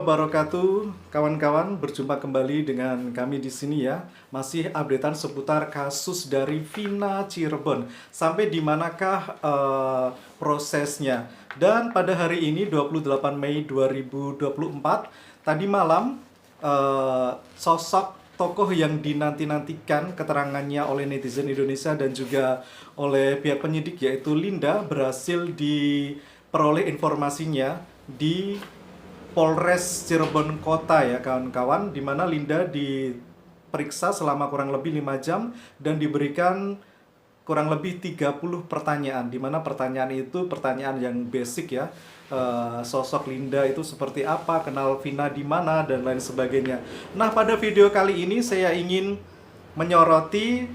Wabarakatuh, kawan-kawan, berjumpa kembali dengan kami di sini ya. Masih updatean seputar kasus dari Vina Cirebon. Sampai di manakah prosesnya? Dan pada hari ini 28 Mei 2024, tadi malam sosok tokoh yang dinanti-nantikan keterangannya oleh netizen Indonesia dan juga oleh pihak penyidik yaitu Linda berhasil diperoleh informasinya di Polres Cirebon Kota ya kawan-kawan, di mana Linda diperiksa selama kurang lebih 5 jam dan diberikan kurang lebih 30 pertanyaan, di mana pertanyaan itu pertanyaan yang basic ya. Sosok Linda itu seperti apa, kenal Vina di mana dan lain sebagainya. Nah, pada video kali ini saya ingin menyoroti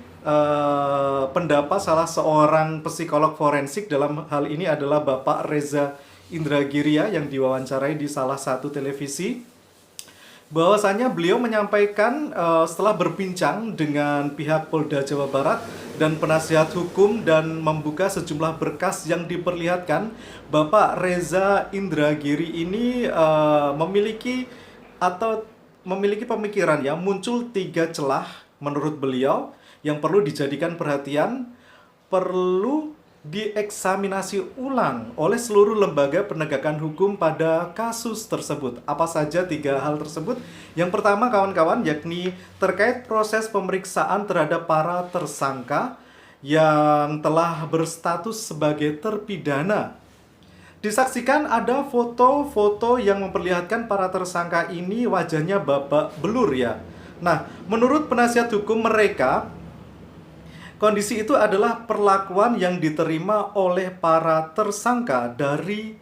pendapat salah seorang psikolog forensik. Dalam hal ini adalah Bapak Reza Indragiria yang diwawancarai di salah satu televisi, bahwasanya beliau menyampaikan setelah berbincang dengan pihak Polda Jawa Barat dan penasihat hukum dan membuka sejumlah berkas yang diperlihatkan, Bapak Reza Indragiri ini memiliki pemikiran ya, muncul 3 celah menurut beliau yang perlu dijadikan perhatian, perlu dieksaminasi ulang oleh seluruh lembaga penegakan hukum pada kasus tersebut. Apa saja 3 hal tersebut? Yang pertama kawan-kawan, yakni terkait proses pemeriksaan terhadap para tersangka yang telah berstatus sebagai terpidana. Disaksikan ada foto-foto yang memperlihatkan para tersangka ini wajahnya babak belur ya. Nah, menurut penasihat hukum mereka, kondisi itu adalah perlakuan yang diterima oleh para tersangka dari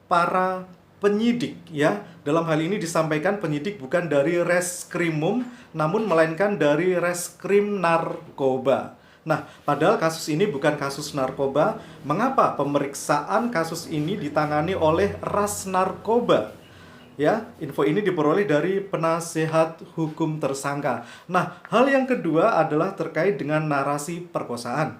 para penyidik ya. Dalam hal ini disampaikan penyidik bukan dari Reskrimum namun melainkan dari Reskrim Narkoba. Nah, padahal kasus ini bukan kasus narkoba. Mengapa pemeriksaan kasus ini ditangani oleh Ras Narkoba? Ya, info ini diperoleh dari penasehat hukum tersangka. Nah, hal yang kedua adalah terkait dengan narasi perkosaan.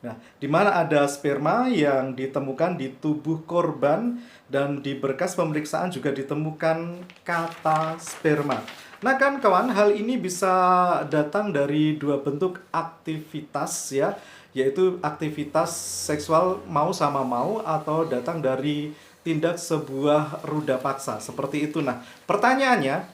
Nah, di mana ada sperma yang ditemukan di tubuh korban dan di berkas pemeriksaan juga ditemukan kata sperma. Nah kan kawan, hal ini bisa datang dari 2 bentuk aktivitas ya, yaitu aktivitas seksual mau sama mau atau datang dari tindak sebuah ruda paksa, seperti itu. Nah, pertanyaannya,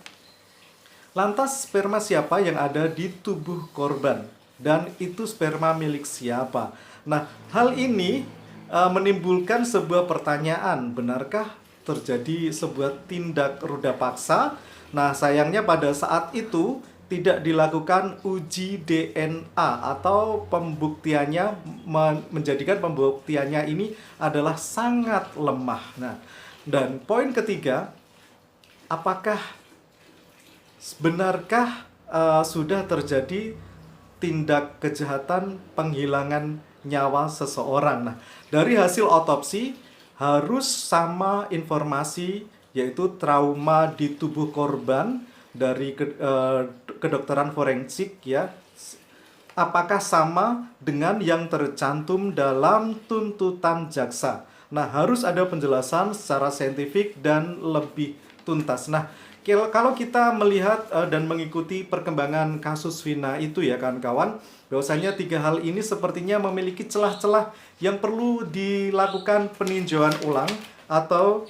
lantas sperma siapa yang ada di tubuh korban? Dan itu sperma milik siapa? Nah, hal ini menimbulkan sebuah pertanyaan, benarkah terjadi sebuah tindak ruda paksa? Nah, sayangnya pada saat itu tidak dilakukan uji DNA atau pembuktiannya menjadikan pembuktiannya ini adalah sangat lemah. Nah, dan poin ketiga, apakah benarkah sudah terjadi tindak kejahatan penghilangan nyawa seseorang? Nah, dari hasil otopsi harus sama informasi, yaitu trauma di tubuh korban dari kedokteran forensik ya. Apakah sama dengan yang tercantum dalam tuntutan jaksa? Nah, harus ada penjelasan secara saintifik dan lebih tuntas. Nah, kalau kita melihat dan mengikuti perkembangan kasus Vina itu ya kawan-kawan, bahwasanya 3 hal ini sepertinya memiliki celah-celah yang perlu dilakukan peninjauan ulang atau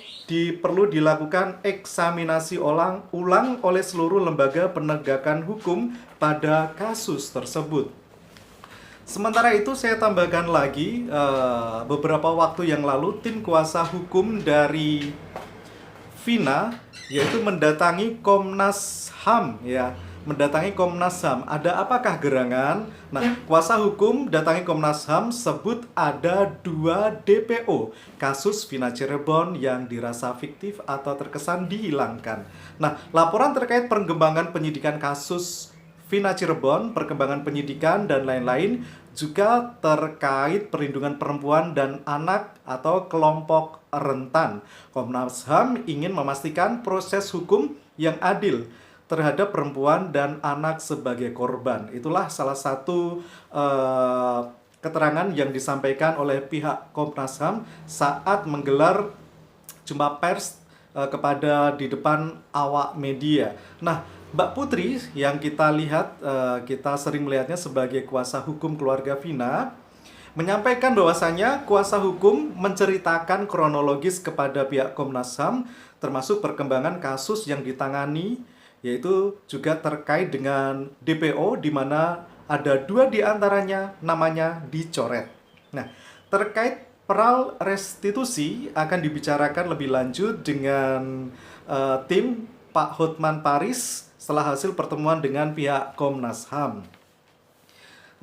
perlu dilakukan eksaminasi ulang oleh seluruh lembaga penegakan hukum pada kasus tersebut. Sementara itu saya tambahkan lagi, beberapa waktu yang lalu tim kuasa hukum dari Vina yaitu mendatangi Komnas HAM ya. Mendatangi Komnas HAM. Ada apakah gerangan? Nah, kuasa hukum datangi Komnas HAM sebut ada 2 DPO kasus Vina Cirebon yang dirasa fiktif atau terkesan dihilangkan. Nah, laporan terkait perkembangan penyidikan kasus Vina Cirebon, perkembangan penyidikan dan lain-lain juga terkait perlindungan perempuan dan anak atau kelompok rentan. Komnas HAM ingin memastikan proses hukum yang adil terhadap perempuan dan anak sebagai korban. Itulah salah satu keterangan yang disampaikan oleh pihak Komnas HAM saat menggelar jumpa pers kepada di depan awak media. Nah, Mbak Putri yang kita lihat, kita sering melihatnya sebagai kuasa hukum keluarga Vina, menyampaikan bahwasanya kuasa hukum menceritakan kronologis kepada pihak Komnas HAM termasuk perkembangan kasus yang ditangani, yaitu juga terkait dengan DPO di mana ada 2 diantaranya namanya dicoret. Nah, terkait peral restitusi akan dibicarakan lebih lanjut dengan tim Pak Hotman Paris setelah hasil pertemuan dengan pihak Komnas HAM.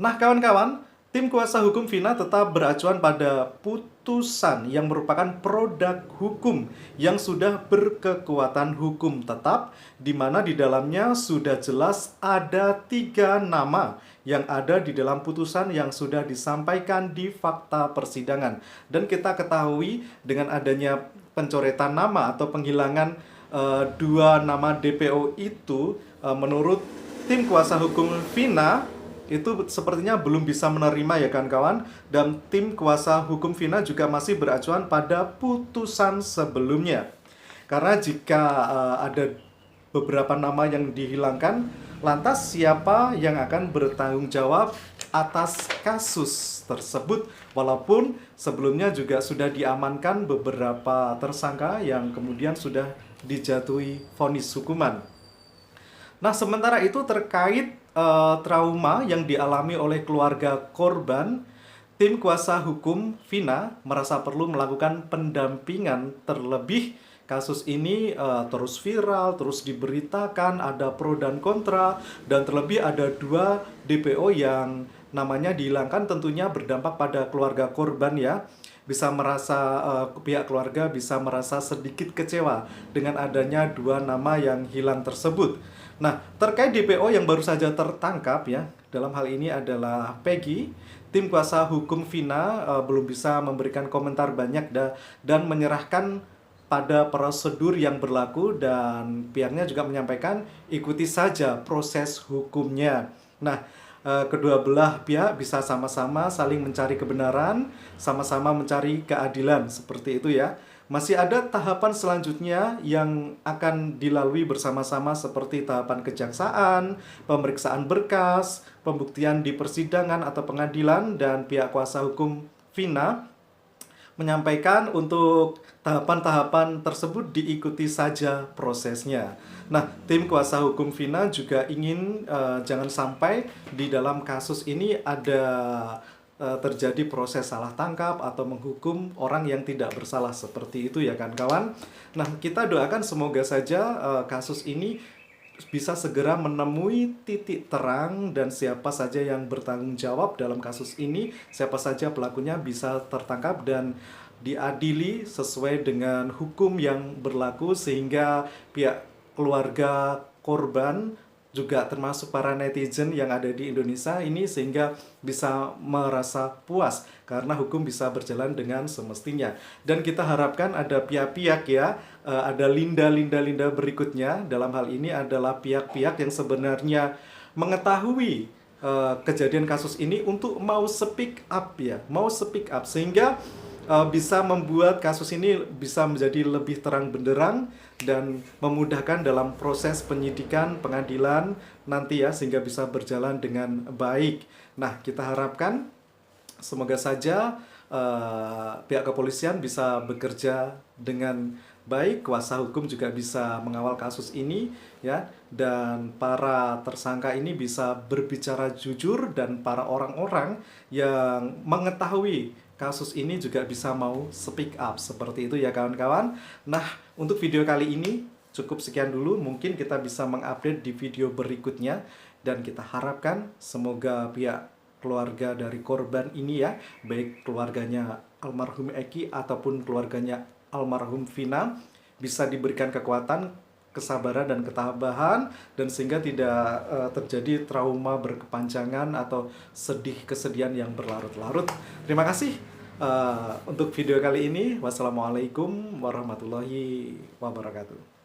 Nah, kawan-kawan, tim kuasa hukum Vina tetap beracuan pada putusan yang merupakan produk hukum yang sudah berkekuatan hukum tetap, di mana di dalamnya sudah jelas ada 3 nama yang ada di dalam putusan yang sudah disampaikan di fakta persidangan. Dan kita ketahui dengan adanya pencoretan nama atau penghilangan 2 nama DPO itu, menurut tim kuasa hukum Vina itu sepertinya belum bisa menerima ya kawan-kawan, dan tim kuasa hukum Vina juga masih beracuan pada putusan sebelumnya. Karena jika ada beberapa nama yang dihilangkan, lantas siapa yang akan bertanggung jawab atas kasus tersebut? Walaupun sebelumnya juga sudah diamankan beberapa tersangka yang kemudian sudah dijatuhi vonis hukuman. Nah, sementara itu terkait trauma yang dialami oleh keluarga korban, tim kuasa hukum Vina merasa perlu melakukan pendampingan, terlebih kasus ini terus viral, terus diberitakan, ada pro dan kontra, dan terlebih ada 2 DPO yang namanya dihilangkan, tentunya berdampak pada keluarga korban ya. Bisa merasa, pihak keluarga bisa merasa sedikit kecewa dengan adanya 2 nama yang hilang tersebut. Nah, terkait DPO yang baru saja tertangkap ya, dalam hal ini adalah Peggy, tim kuasa hukum Vina belum bisa memberikan komentar banyak dan menyerahkan pada prosedur yang berlaku, dan pihaknya juga menyampaikan ikuti saja proses hukumnya. Nah, kedua belah pihak bisa sama-sama saling mencari kebenaran, sama-sama mencari keadilan, seperti itu ya. Masih ada tahapan selanjutnya yang akan dilalui bersama-sama seperti tahapan kejaksaan, pemeriksaan berkas, pembuktian di persidangan atau pengadilan, dan pihak kuasa hukum Vina menyampaikan untuk tahapan-tahapan tersebut diikuti saja prosesnya. Nah, tim kuasa hukum Vina juga ingin jangan sampai di dalam kasus ini ada terjadi proses salah tangkap atau menghukum orang yang tidak bersalah, seperti itu ya kan kawan. Nah, kita doakan semoga saja kasus ini bisa segera menemui titik terang, dan siapa saja yang bertanggung jawab dalam kasus ini, siapa saja pelakunya bisa tertangkap dan diadili sesuai dengan hukum yang berlaku, sehingga pihak keluarga korban juga termasuk para netizen yang ada di Indonesia ini sehingga bisa merasa puas karena hukum bisa berjalan dengan semestinya. Dan kita harapkan ada pihak-pihak ya, ada linda-linda berikutnya. Dalam hal ini adalah pihak-pihak yang sebenarnya mengetahui kejadian kasus ini untuk mau speak up ya, mau speak up sehingga bisa membuat kasus ini bisa menjadi lebih terang benderang dan memudahkan dalam proses penyidikan pengadilan nanti ya, sehingga bisa berjalan dengan baik. Nah, kita harapkan semoga saja pihak kepolisian bisa bekerja dengan baik, kuasa hukum juga bisa mengawal kasus ini ya, dan para tersangka ini bisa berbicara jujur, dan para orang-orang yang mengetahui kasus ini juga bisa mau speak up, seperti itu ya kawan-kawan. Nah, untuk video kali ini cukup sekian dulu, mungkin kita bisa mengupdate di video berikutnya, dan kita harapkan semoga pihak keluarga dari korban ini ya, baik keluarganya almarhum Eki ataupun keluarganya almarhum Vina, bisa diberikan kekuatan, kesabaran dan ketabahan, dan sehingga tidak terjadi trauma berkepanjangan atau kesedihan yang berlarut-larut. Terima kasih untuk video kali ini. Wassalamualaikum warahmatullahi wabarakatuh.